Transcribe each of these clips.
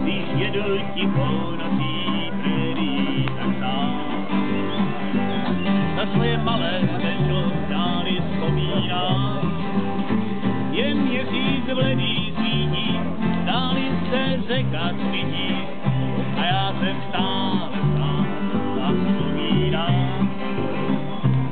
Když jedu tichou nocí, prý tak sám. Na svoje malé stečko dáli vzpomínám. Je měsíc bledý svítí, dáli se řeka svítí, a já jsem stále sám a vzpomínám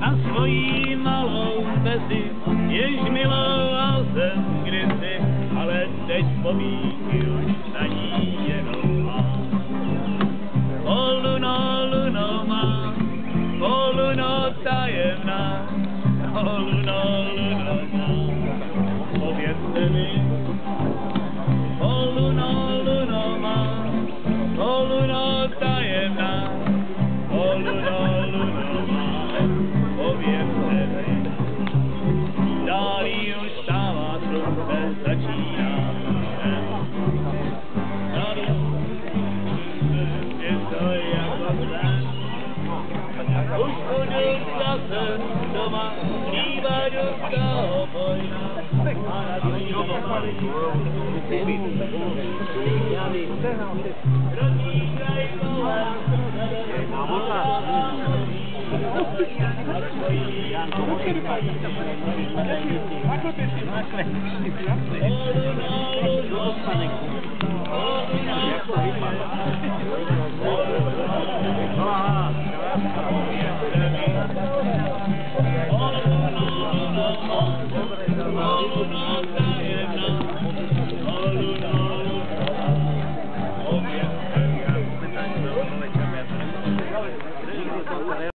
na svojí malou Bezi, jež miloval jsem kdysi, ale teď vzpomínky už na ní jenom mám. O luno, luno má, o luno tajemná, o luno, luno má, povězte mi. O luno, luno má, o luno tajemná, o luno, luno má, povězte mi. Dálí už stává slunce, začíná je to jako sen. Už budu zase doma, zpívat do toho bojna. A na druhou protíkají kolem sebe.